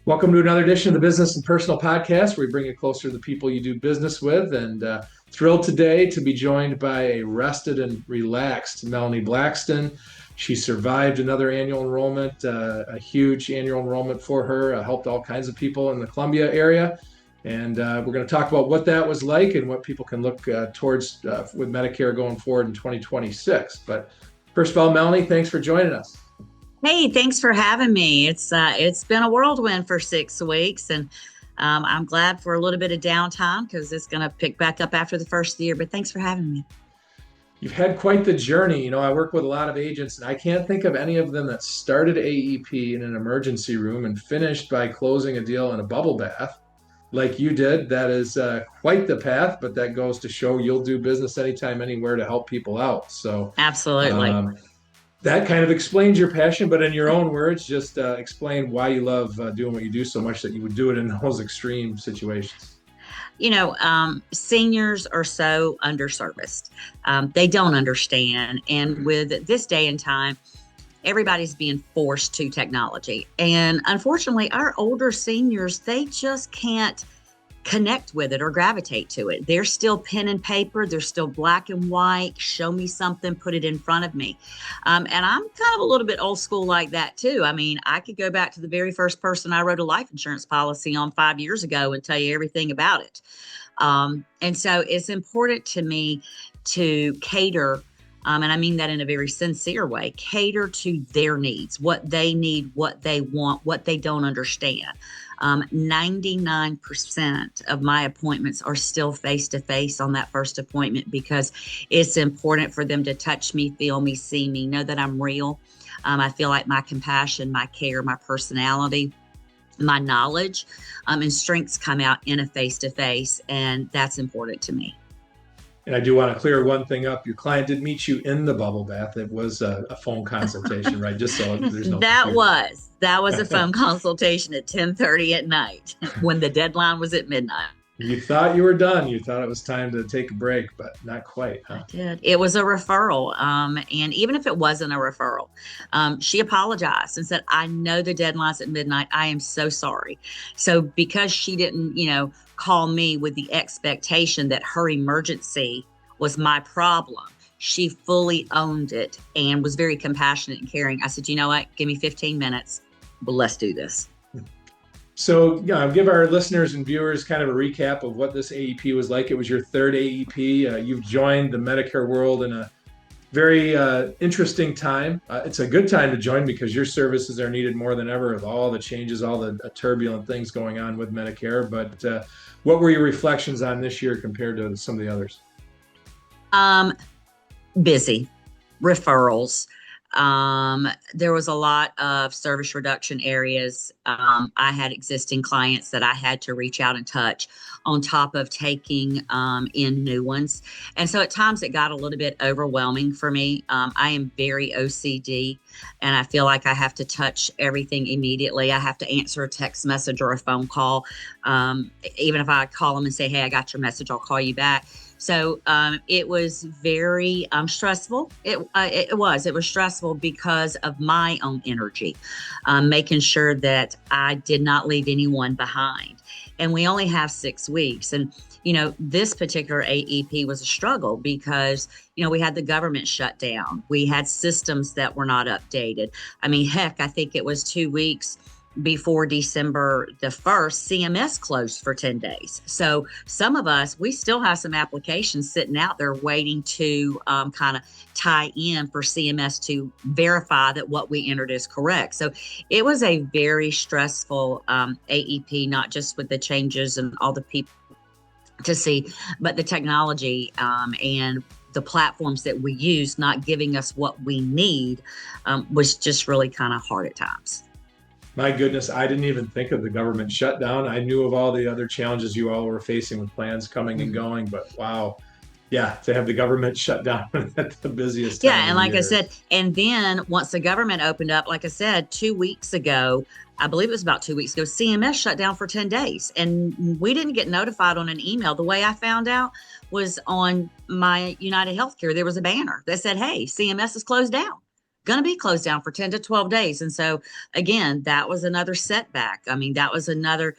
Welcome to another edition of the Business and Personal Podcast, where we bring you closer to the people you do business with. And thrilled today to be joined by a rested and relaxed Melanie Blackston. She survived another annual enrollment, a huge annual enrollment for her, helped all kinds of people in the Columbia area. And we're going to talk about what that was like and what people can look towards with Medicare going forward in 2026. But first of all, Melanie, thanks for joining us. Hey, thanks for having me. It's been a whirlwind for 6 weeks, and I'm glad for a little bit of downtime because it's going to pick back up after the first year. But thanks for having me. You've had quite the journey. You know, I work with a lot of agents, and I can't think of any of them that started AEP in an emergency room and finished by closing a deal in a bubble bath like you did. That is quite the path, but that goes to show you'll do business anytime, anywhere to help people out. So, Absolutely. that kind of explains your passion, but in your own words, just explain why you love doing what you do so much that you would do it in those extreme situations. Seniors are so underserviced. They don't understand. And with this day and time, everybody's being forced to technology. And unfortunately, our older seniors, they just can't connect with it or gravitate to it. They're still pen and paper. They're still black and white. Show me something, put it in front of me. And I'm kind of a little bit old school like that too. I mean, I could go back to the very first person I wrote a life insurance policy on 5 years ago and tell you everything about it. And so it's important to me to cater, and I mean that in a very sincere way, cater to their needs, what they need, what they want, what they don't understand. 99% of my appointments are still face-to-face on that first appointment because it's important for them to touch me, feel me, see me, know that I'm real. I feel like my compassion, my care, my personality, my knowledge, and strengths come out in a face-to-face, and that's important to me. And I do want to clear one thing up. Your client did meet you in the bubble bath. It was a phone consultation, right? Just so there's no confusion. That was a phone consultation at 10:30 at night when the deadline was at midnight. You thought you were done. You thought it was time to take a break, but not quite, huh? I did. It was a referral. And even if it wasn't a referral, she apologized and said, I know the deadline's at midnight. I am so sorry. So because she didn't, call me with the expectation that her emergency was my problem, she fully owned it and was very compassionate and caring. I said, you know what? Give me 15 minutes. But let's do this. So, give our listeners and viewers kind of a recap of what this AEP was like. It was your third AEP. You've joined the Medicare world in a very interesting time. It's a good time to join because your services are needed more than ever with all the changes, all the turbulent things going on with Medicare. But what were your reflections on this year compared to some of the others? Busy, referrals. There was a lot of service reduction areas. I had existing clients that I had to reach out and touch on top of taking in new ones. And so at times it got a little bit overwhelming for me. I am very OCD and I feel like I have to touch everything immediately. I have to answer a text message or a phone call. Even if I call them and say, hey, I got your message, I'll call you back. So it was very stressful. It was stressful because of my own energy, making sure that I did not leave anyone behind. And we only have 6 weeks. And, this particular AEP was a struggle because, we had the government shut down. We had systems that were not updated. I mean, heck, I think it was 2 weeks before December the 1st, CMS closed for 10 days. So some of us, we still have some applications sitting out there waiting to kind of tie in for CMS to verify that what we entered is correct. So it was a very stressful AEP, not just with the changes and all the people to see, but the technology and the platforms that we use not giving us what we need was just really kind of hard at times. My goodness, I didn't even think of the government shutdown. I knew of all the other challenges you all were facing with plans coming and going, but wow. Yeah, to have the government shut down at the busiest time. Yeah, and like I said, and then once the government opened up, like I said, 2 weeks ago, I believe it was about 2 weeks ago, CMS shut down for 10 days. And we didn't get notified on an email. The way I found out was on my United Healthcare. There was a banner that said, hey, CMS is closed down. going to be closed down for 10 to 12 days. And so, again, that was another setback. I mean, that was another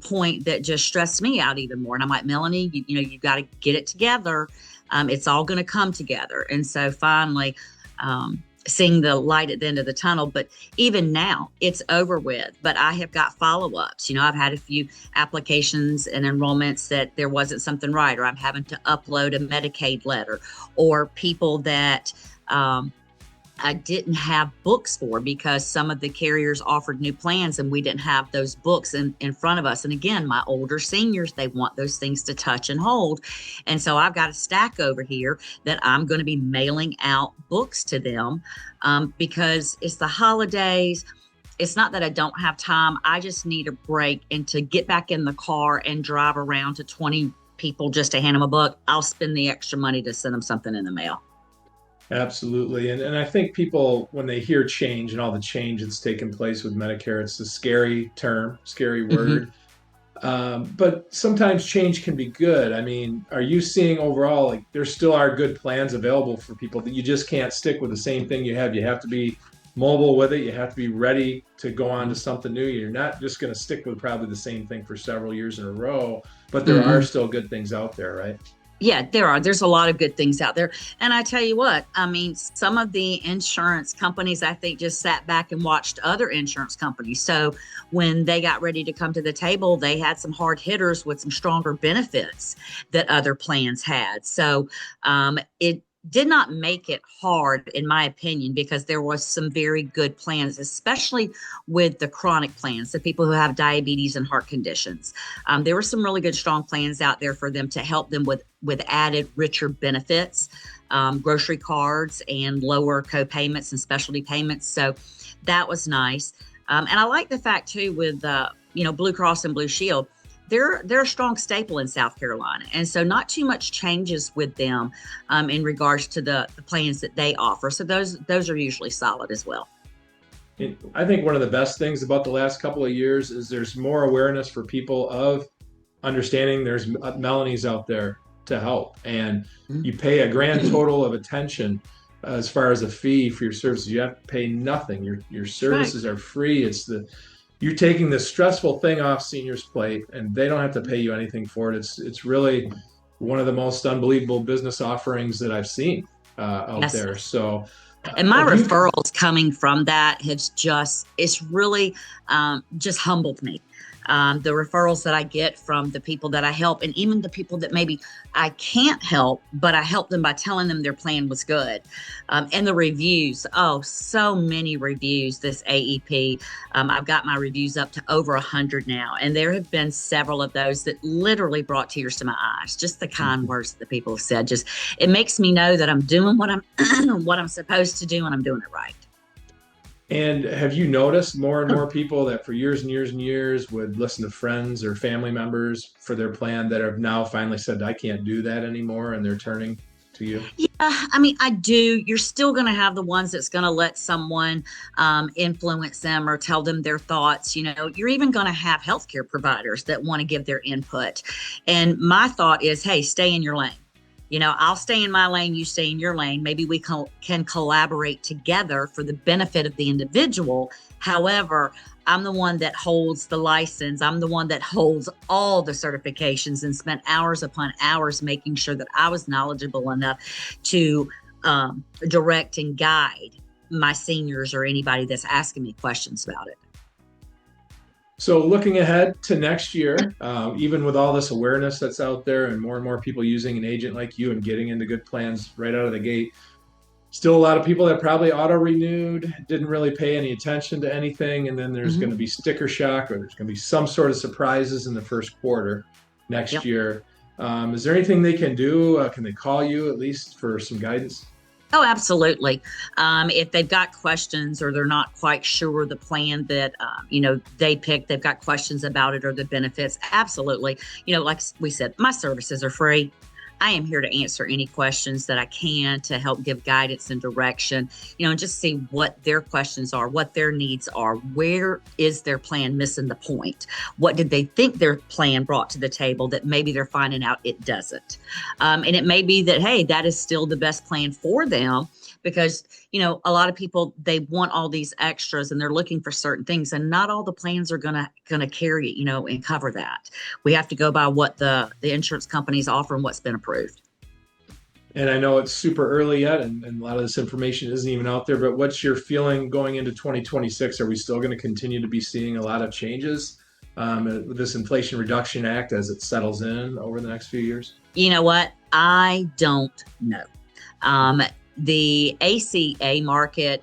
point that just stressed me out even more. And I'm like, Melanie, you've got to get it together. It's all going to come together. And so finally, seeing the light at the end of the tunnel. But even now, it's over with. But I have got follow-ups. I've had a few applications and enrollments that there wasn't something right, or I'm having to upload a Medicaid letter, or people that I didn't have books for because some of the carriers offered new plans and we didn't have those books in front of us. And again, my older seniors, they want those things to touch and hold. And so I've got a stack over here that I'm going to be mailing out books to them because it's the holidays. It's not that I don't have time. I just need a break, and to get back in the car and drive around to 20 people just to hand them a book, I'll spend the extra money to send them something in the mail. Absolutely. And I think people, when they hear change and all the change that's taken place with Medicare, it's a scary term, scary word. But sometimes change can be good. I mean, are you seeing overall, like, there still are good plans available for people that you just can't stick with the same thing you have? You have to be mobile with it. You have to be ready to go on to something new. You're not just going to stick with probably the same thing for several years in a row, but there are still good things out there, right? Yeah, there's a lot of good things out there. And I tell you what, I mean, some of the insurance companies, I think, just sat back and watched other insurance companies. So when they got ready to come to the table, they had some hard hitters with some stronger benefits that other plans had. So it did not make it hard, in my opinion, because there was some very good plans, especially with the chronic plans, the people who have diabetes and heart conditions. There were some really good, strong plans out there for them to help them with added, richer benefits, grocery cards, and lower co-payments and specialty payments. So that was nice. And I like the fact, too, with Blue Cross and Blue Shield, they're a strong staple in South Carolina. And so not too much changes with them in regards to the plans that they offer. So those are usually solid as well. I think one of the best things about the last couple of years is there's more awareness for people of understanding there's Melanies out there to help. And you pay a grand total of attention as far as a fee for your services. You have to pay nothing. Your services are free. You're taking the stressful thing off seniors' plate, and they don't have to pay you anything for it. It's really one of the most unbelievable business offerings that I've seen out there. So, and my referrals coming from that it's really just humbled me. The referrals that I get from the people that I help, and even the people that maybe I can't help, but I help them by telling them their plan was good. And the reviews, so many reviews this AEP. I've got my reviews up to over 100 now. And there have been several of those that literally brought tears to my eyes. Just the kind words that the people have said. It makes me know that I'm doing what I'm supposed to do, and I'm doing it right. And have you noticed more and more people that for years and years and years would listen to friends or family members for their plan that have now finally said, I can't do that anymore, and they're turning to you? Yeah, I mean, I do. You're still going to have the ones that's going to let someone influence them or tell them their thoughts. You're even going to have healthcare providers that want to give their input. And my thought is, hey, stay in your lane. I'll stay in my lane, you stay in your lane. Maybe we can collaborate together for the benefit of the individual. However, I'm the one that holds the license. I'm the one that holds all the certifications and spent hours upon hours making sure that I was knowledgeable enough to direct and guide my seniors or anybody that's asking me questions about it. So looking ahead to next year, even with all this awareness that's out there and more people using an agent like you and getting into good plans right out of the gate, still a lot of people that probably auto-renewed, didn't really pay any attention to anything, and then there's going to be sticker shock, or there's going to be some sort of surprises in the first quarter next year. Is there anything they can do? Can they call you at least for some guidance? Oh, absolutely. If they've got questions or they're not quite sure the plan that, they picked, they've got questions about it or the benefits, absolutely. Like we said, my services are free. I am here to answer any questions that I can to help give guidance and direction, and just see what their questions are, what their needs are, where is their plan missing the point? What did they think their plan brought to the table that maybe they're finding out it doesn't? And it may be that, hey, that is still the best plan for them, because, a lot of people, they want all these extras and they're looking for certain things, and not all the plans are gonna carry, and cover that. We have to go by what the insurance companies offer and what's been approved. And I know it's super early yet, and a lot of this information isn't even out there, but what's your feeling going into 2026? Are we still going to continue to be seeing a lot of changes with this Inflation Reduction Act as it settles in over the next few years? You know what? I don't know. The ACA market,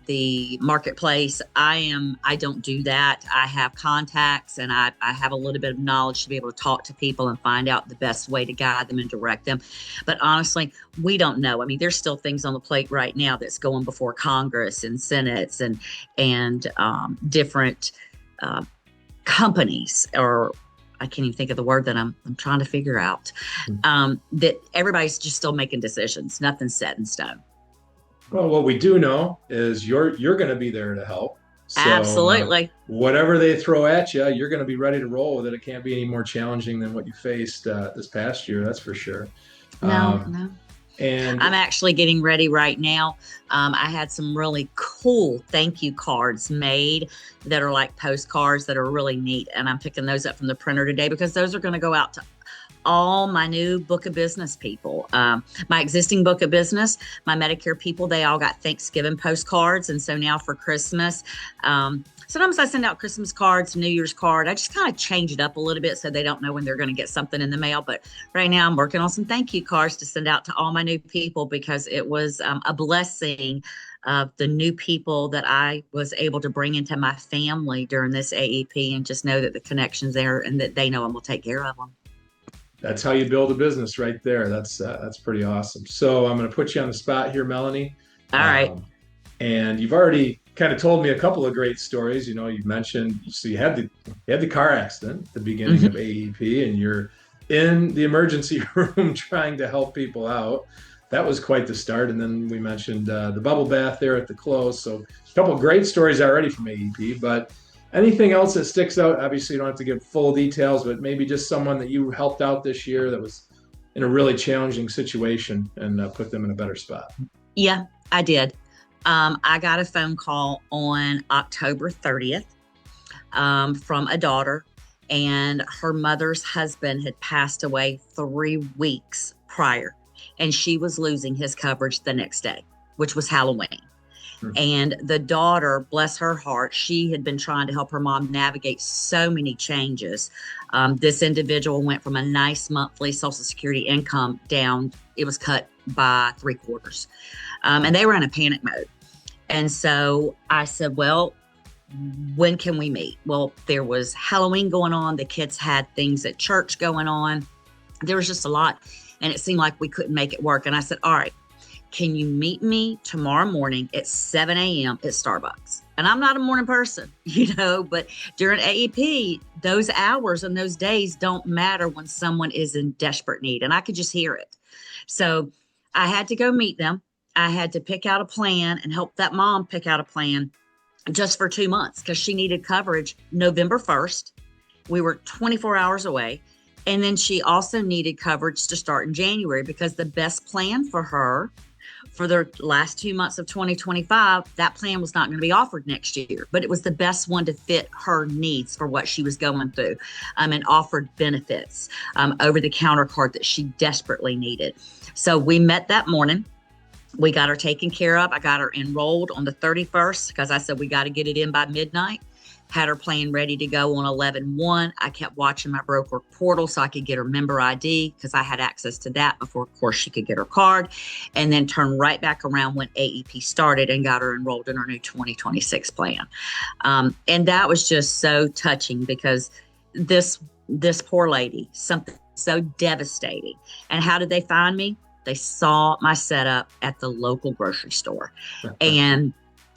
the marketplace, I don't do that. I have contacts, and I have a little bit of knowledge to be able to talk to people and find out the best way to guide them and direct them. But honestly, we don't know. I mean, there's still things on the plate right now that's going before Congress and Senates and different companies, or I can't even think of the word that I'm trying to figure out. That everybody's just still making decisions. Nothing's set in stone. Well, what we do know is you're going to be there to help. So, Absolutely. Whatever they throw at you, you're going to be ready to roll with it. It can't be any more challenging than what you faced this past year. That's for sure. No. And I'm actually getting ready right now. I had some really cool thank you cards made that are like postcards that are really neat. And I'm picking those up from the printer today because those are going to go out to all my new book of business people. My existing book of business, my Medicare people, they all got Thanksgiving postcards. And so now for Christmas, sometimes I send out Christmas cards, New Year's card. I just kind of change it up a little bit so they don't know when they're going to get something in the mail. But right now I'm working on some thank you cards to send out to all my new people, because it was a blessing of the new people that I was able to bring into my family during this AEP, and just know that the connection's there and that they know I'm going to take care of them. that's how you build a business right there. That's pretty awesome. So I'm going to put you on the spot here, Melanie. All right. And you've already kind of told me a couple of great stories. You mentioned, so you had the car accident at the beginning of AEP, and you're in the emergency room trying to help people out. That was quite the start. And then we mentioned the bubble bath there at the close. So a couple of great stories already from AEP, but anything else that sticks out? Obviously, you don't have to give full details, but maybe just someone that you helped out this year that was in a really challenging situation and put them in a better spot. Yeah, I did. I got a phone call on October 30th from a daughter, and her mother's husband had passed away 3 weeks prior, and she was losing his coverage the next day, which was Halloween. And the daughter, bless her heart, she had been trying to help her mom navigate so many changes. This individual went from a nice monthly Social Security income down. It was cut by 3/4. And they were in a panic mode. And so I said, well, when can we meet? Well, there was Halloween going on. The kids had things at church going on. There was just a lot. And it seemed like we couldn't make it work. And I said, all right, can you meet me tomorrow morning at 7 a.m. at Starbucks? And I'm not a morning person, but during AEP, those hours and those days don't matter when someone is in desperate need. And I could just hear it. So I had to go meet them. I had to pick out a plan and help that mom pick out a plan just for 2 months, because she needed coverage November 1st. We were 24 hours away. And then she also needed coverage to start in January, because the best plan for her for the last 2 months of 2025, that plan was not going to be offered next year, but it was the best one to fit her needs for what she was going through, and offered benefits, over the counter card that she desperately needed. So we met that morning. We got her taken care of. I got her enrolled on the 31st because I said we got to get it in by midnight. Had her plan ready to go on 11/1. I kept watching my broker portal so I could get her member ID, because I had access to that before, of course, she could get her card, and then turned right back around when AEP started and got her enrolled in her new 2026 plan. And that was just so touching, because this poor lady, something so devastating. And how did they find me? They saw my setup at the local grocery store. And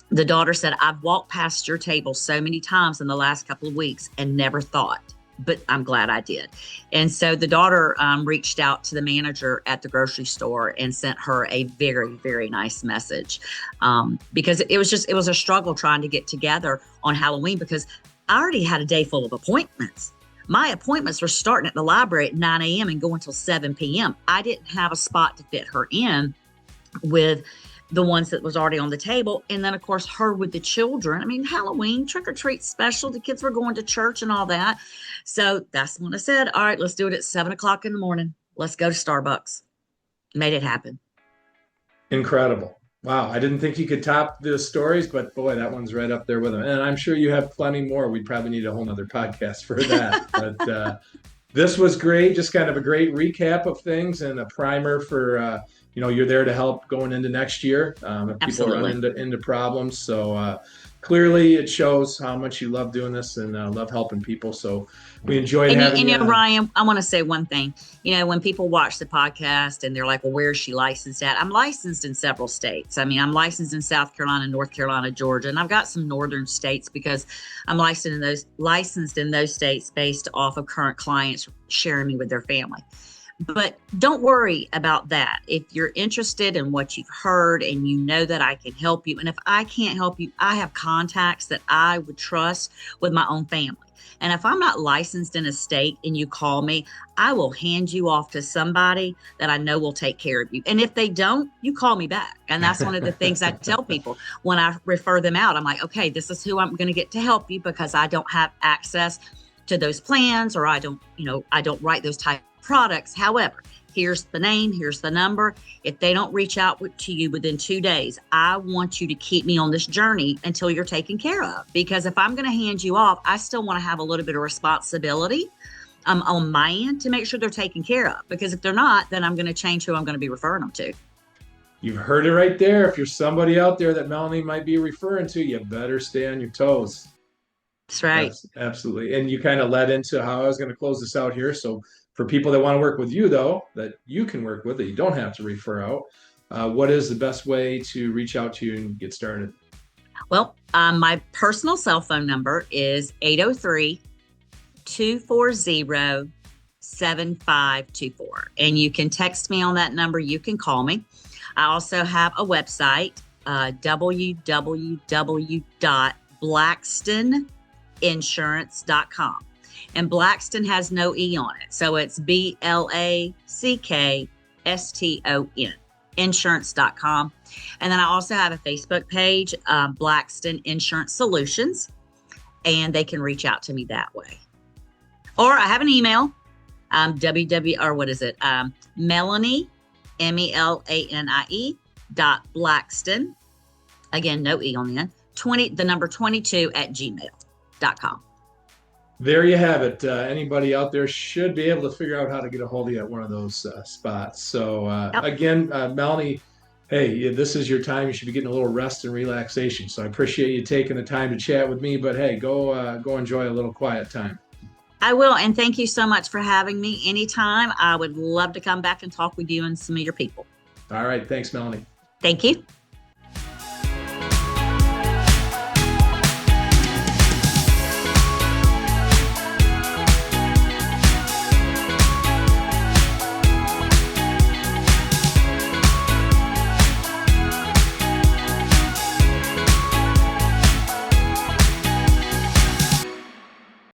the daughter said, I've walked past your table so many times in the last couple of weeks and never thought, but I'm glad I did. And so the daughter reached out to the manager at the grocery store and sent her a very, very nice message, because it was a struggle trying to get together on Halloween, because I already had a day full of appointments. My appointments were starting at the library at 9 a.m. and going until 7 p.m. I didn't have a spot to fit her in with the ones that was already on the table. And then of course her with the children. I mean, Halloween trick or treat special. The kids were going to church and all that. So that's when I said, all right, let's do it at 7 o'clock in the morning. Let's go to Starbucks. Made it happen. Incredible. Wow. I didn't think you could top the stories, but boy, that one's right up there with them. And I'm sure you have plenty more. We'd probably need a whole nother podcast for that. But this was great. Just kind of a great recap of things and a primer for, you're there to help going into next year if people run into problems. So clearly it shows how much you love doing this and love helping people. So we enjoyed having you. Ryan, I want to say one thing. When people watch the podcast and they're like, well, where is she licensed at? I'm licensed in several states. I mean, I'm licensed in South Carolina, North Carolina, Georgia, and I've got some northern states because I'm licensed in those states based off of current clients sharing me with their family. But don't worry about that. If you're interested in what you've heard and you know that I can help you, and if I can't help you, I have contacts that I would trust with my own family. And if I'm not licensed in a state and you call me, I will hand you off to somebody that I know will take care of you. And if they don't, you call me back. And that's one of the things I tell people when I refer them out. I'm like, okay, this is who I'm going to get to help you because I don't have access to those plans, or I don't write those type of products. However, here's the name, here's the number. If they don't reach out to you within 2 days, I want you to keep me on this journey until you're taken care of. Because if I'm going to hand you off, I still want to have a little bit of responsibility on my end to make sure they're taken care of. Because if they're not, then I'm going to change who I'm going to be referring them to. You've heard it right there. If you're somebody out there that Melanie might be referring to, you better stay on your toes. That's right. Absolutely. And you kind of led into how I was going to close this out here. So for people that want to work with you, though, that you can work with, that you don't have to refer out, what is the best way to reach out to you and get started? Well, my personal cell phone number is 803-240-7524. And you can text me on that number. You can call me. I also have a website, www.blackston.insurance.com. And Blackston has no E on it. So it's BLACKSTON, insurance.com. And then I also have a Facebook page, Blackston Insurance Solutions, and they can reach out to me that way. Or I have an email, Melanie, MELANIE .Blackston. Again, no E on the end. 22 at gmail.com. There you have it. Anybody out there should be able to figure out how to get a hold of you at one of those spots. So Again, Melanie, hey, this is your time. You should be getting a little rest and relaxation. So I appreciate you taking the time to chat with me. But hey, go enjoy a little quiet time. I will. And thank you so much for having me anytime. I would love to come back and talk with you and some of your people. All right. Thanks, Melanie. Thank you.